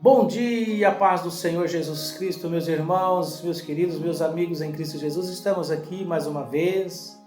Bom dia, paz do Senhor Jesus Cristo, meus irmãos, meus queridos, meus amigos em Cristo Jesus. Estamos aqui mais uma vez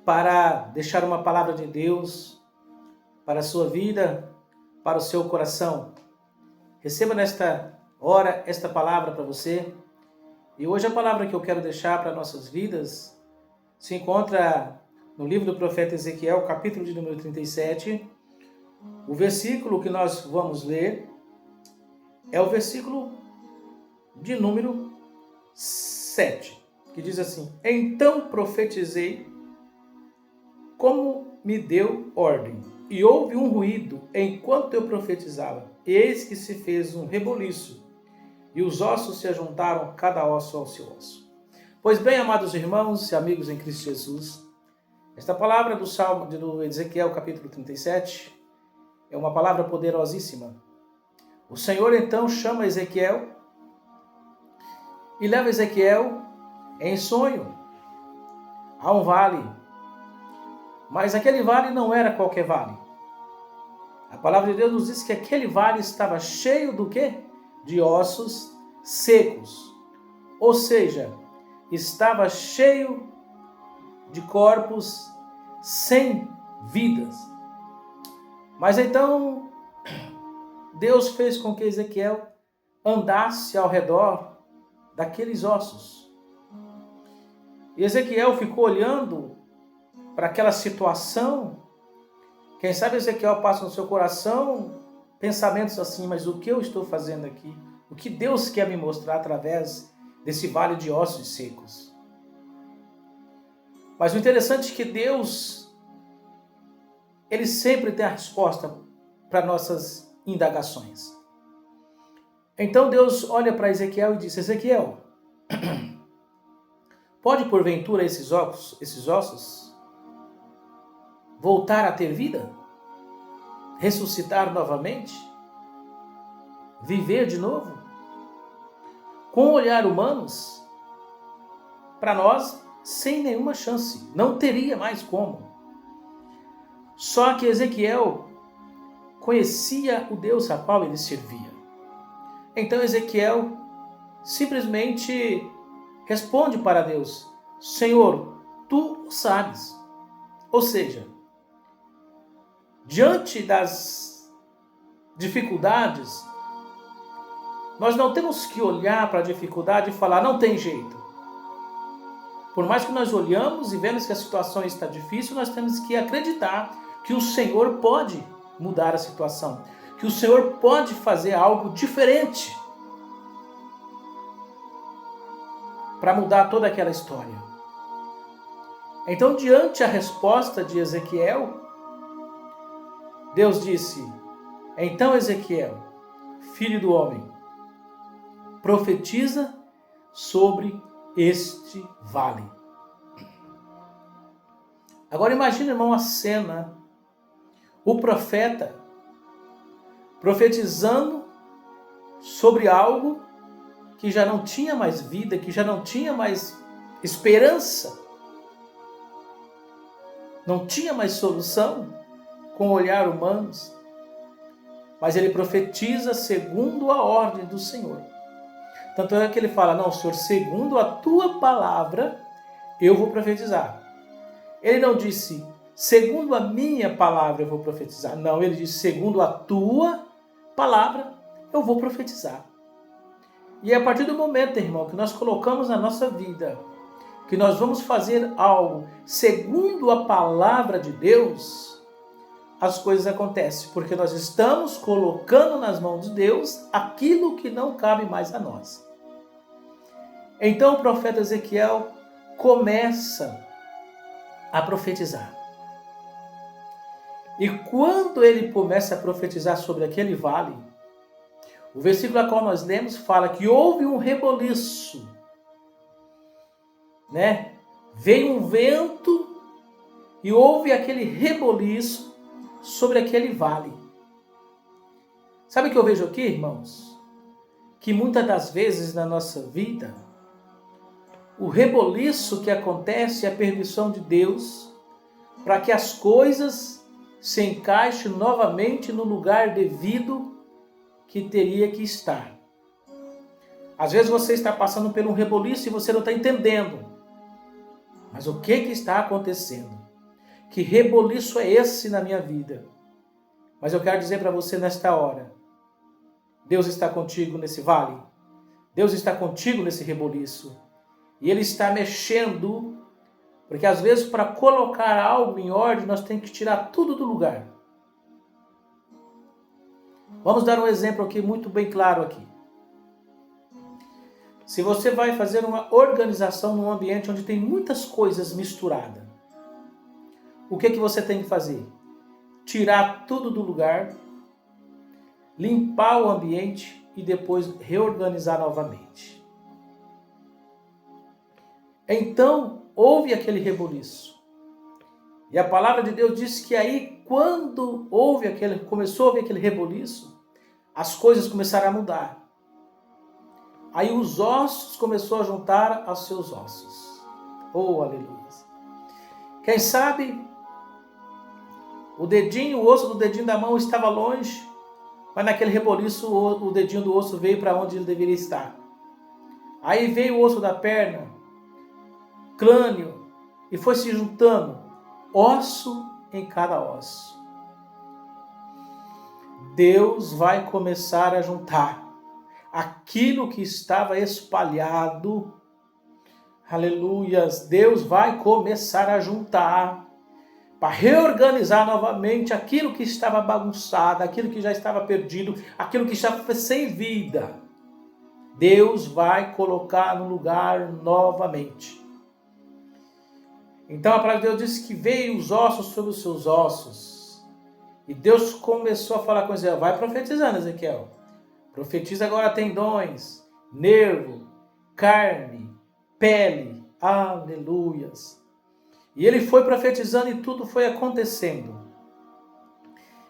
para deixar uma palavra de Deus para a sua vida, para o seu coração. Receba nesta hora esta palavra para você. E hoje a palavra que eu quero deixar para nossas vidas se encontra no livro do profeta Ezequiel, capítulo de número 37. O versículo que nós vamos ler é o versículo de número 7, que diz assim: Então profetizei como me deu ordem, e houve um ruído enquanto eu profetizava. Eis que se fez um reboliço, e os ossos se ajuntaram, cada osso ao seu osso. Pois bem, amados irmãos e amigos em Cristo Jesus, esta palavra do Salmo do Ezequiel, capítulo 37, é uma palavra poderosíssima. O Senhor então chama Ezequiel e leva Ezequiel em sonho a um vale. Mas aquele vale não era qualquer vale. A palavra de Deus nos diz que aquele vale estava cheio do quê? De ossos secos. Ou seja, estava cheio de corpos sem vidas. Mas então, Deus fez com que Ezequiel andasse ao redor daqueles ossos. E Ezequiel ficou olhando para aquela situação. Quem sabe Ezequiel passa no seu coração pensamentos assim: mas o que eu estou fazendo aqui? O que Deus quer me mostrar através desse vale de ossos secos? Mas o interessante é que Deus, Ele sempre tem a resposta para nossas indagações. Então Deus olha para Ezequiel e diz: Ezequiel, pode porventura esses ossos voltar a ter vida? Ressuscitar novamente? Viver de novo? Com o olhar humanos, para nós, sem nenhuma chance. Não teria mais como. Só que Ezequiel conhecia o Deus a qual ele servia. Então Ezequiel simplesmente responde para Deus: Senhor, tu sabes. Ou seja, diante das dificuldades, nós não temos que olhar para a dificuldade e falar: não tem jeito. Por mais que nós olhamos e vemos que a situação está difícil, nós temos que acreditar que o Senhor pode mudar a situação, que o Senhor pode fazer algo diferente para mudar toda aquela história. Então, diante a resposta de Ezequiel, Deus disse: então Ezequiel, filho do homem, profetiza sobre este vale. Agora imagine, irmão, a cena. O profeta profetizando sobre algo que já não tinha mais vida, que já não tinha mais esperança, não tinha mais solução com o olhar humanos, mas ele profetiza segundo a ordem do Senhor. Tanto é que ele fala: não, Senhor, segundo a tua palavra eu vou profetizar. Ele não disse: segundo a minha palavra eu vou profetizar. Não, ele disse: segundo a tua palavra eu vou profetizar. E é a partir do momento, irmão, que nós colocamos na nossa vida, que nós vamos fazer algo segundo a palavra de Deus, as coisas acontecem, porque nós estamos colocando nas mãos de Deus aquilo que não cabe mais a nós. Então o profeta Ezequiel começa a profetizar. E quando ele começa a profetizar sobre aquele vale, o versículo a qual nós lemos fala que houve um reboliço, né? Veio um vento e houve aquele reboliço sobre aquele vale. Sabe o que eu vejo aqui, irmãos? Que muitas das vezes na nossa vida, o reboliço que acontece é a permissão de Deus para que as coisas se encaixem novamente no lugar devido que teria que estar. Às vezes você está passando por um reboliço e você não está entendendo. Mas o que está acontecendo? Que reboliço é esse na minha vida? Mas eu quero dizer para você nesta hora, Deus está contigo nesse vale. Deus está contigo nesse reboliço. E Ele está mexendo, porque às vezes para colocar algo em ordem, nós temos que tirar tudo do lugar. Vamos dar um exemplo aqui muito bem claro aqui. Se você vai fazer uma organização num ambiente onde tem muitas coisas misturadas, o que você tem que fazer? Tirar tudo do lugar, limpar o ambiente e depois reorganizar novamente. Então, houve aquele reboliço. E a palavra de Deus diz que aí, quando começou a haver aquele reboliço, as coisas começaram a mudar. Aí os ossos começaram a juntar aos seus ossos. Oh, aleluia. Quem sabe, o osso do dedinho da mão estava longe, mas naquele reboliço o dedinho do osso veio para onde ele deveria estar. Aí veio o osso da perna, crânio, e foi se juntando, osso em cada osso. Deus vai começar a juntar aquilo que estava espalhado. Aleluias! Deus vai começar a juntar para reorganizar novamente aquilo que estava bagunçado, aquilo que já estava perdido, aquilo que estava sem vida. Deus vai colocar no lugar novamente. Então a palavra de Deus diz que veio os ossos sobre os seus ossos. E Deus começou a falar com Ezequiel, vai profetizando, Ezequiel. Profetiza agora tendões, nervo, carne, pele. Aleluias. E ele foi profetizando e tudo foi acontecendo.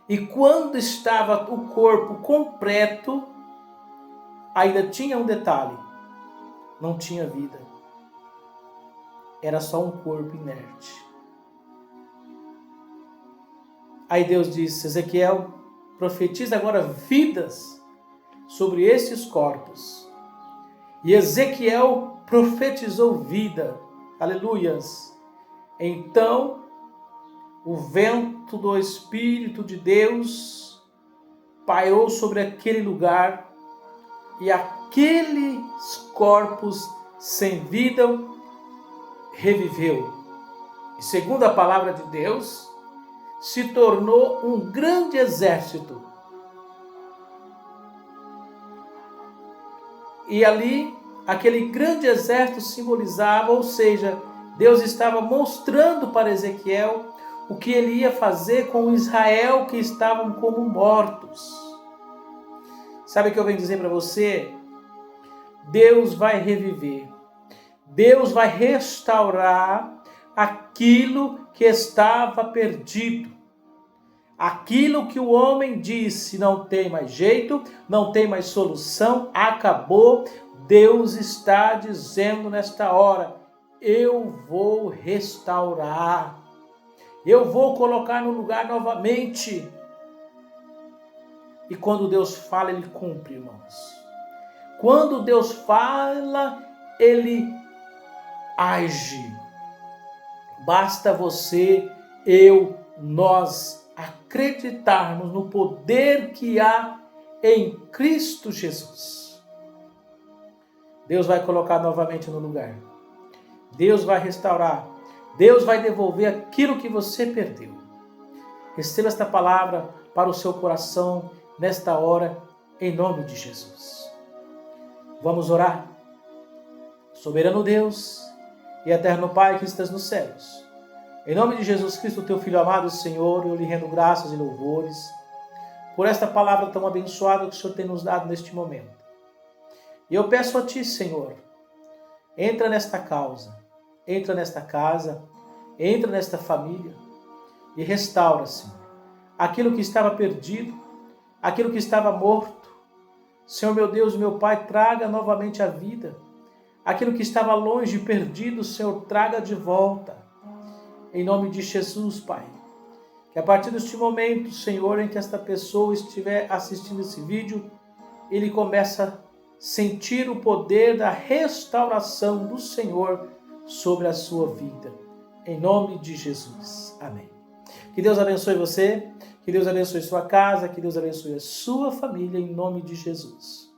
E quando estava o corpo completo, ainda tinha um detalhe. Não tinha vida. Era só um corpo inerte. Aí Deus disse, Ezequiel, profetiza agora vidas sobre esses corpos. E Ezequiel profetizou vida. Aleluias. Então, o vento do Espírito de Deus pairou sobre aquele lugar e aqueles corpos sem vida reviveu. E segundo a palavra de Deus, se tornou um grande exército. E ali, aquele grande exército simbolizava, ou seja, Deus estava mostrando para Ezequiel o que ele ia fazer com Israel que estavam como mortos. Sabe o que eu venho dizer para você? Deus vai reviver. Deus vai restaurar aquilo que estava perdido. Aquilo que o homem disse, não tem mais jeito, não tem mais solução, acabou. Deus está dizendo nesta hora, eu vou restaurar. Eu vou colocar no lugar novamente. E quando Deus fala, Ele cumpre, irmãos. Quando Deus fala, Ele age. Basta você, nós acreditarmos no poder que há em Cristo Jesus. Deus vai colocar novamente no lugar. Deus vai restaurar. Deus vai devolver aquilo que você perdeu. Receba esta palavra para o seu coração nesta hora, em nome de Jesus. Vamos orar. Soberano Deus e eterno Pai que estás nos céus, em nome de Jesus Cristo, teu Filho amado, Senhor, eu lhe rendo graças e louvores por esta palavra tão abençoada que o Senhor tem nos dado neste momento. E eu peço a Ti, Senhor, entra nesta causa, entra nesta casa, entra nesta família e restaura, Senhor, aquilo que estava perdido, aquilo que estava morto. Senhor, meu Deus, meu Pai, traga novamente a vida. Aquilo que estava longe e perdido, Senhor, traga de volta. Em nome de Jesus, Pai. Que a partir deste momento, Senhor, em que esta pessoa estiver assistindo esse vídeo, ele começa a sentir o poder da restauração do Senhor sobre a sua vida. Em nome de Jesus. Amém. Que Deus abençoe você, que Deus abençoe sua casa, que Deus abençoe a sua família, em nome de Jesus.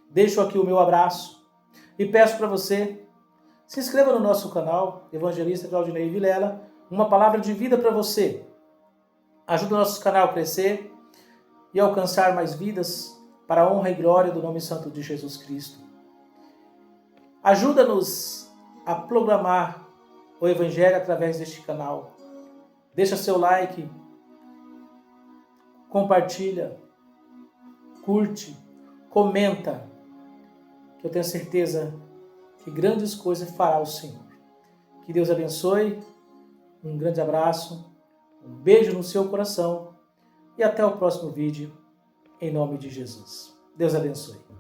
Deixo aqui o meu abraço e peço para você, se inscreva no nosso canal, Evangelista Claudinei Vilela, uma palavra de vida para você. Ajuda o nosso canal a crescer e alcançar mais vidas para a honra e glória do nome santo de Jesus Cristo. Ajuda-nos a programar o Evangelho através deste canal. Deixa seu like, compartilha, curte, comenta, que eu tenho certeza que grandes coisas fará o Senhor. Que Deus abençoe, um grande abraço, um beijo no seu coração e até o próximo vídeo, em nome de Jesus. Deus abençoe.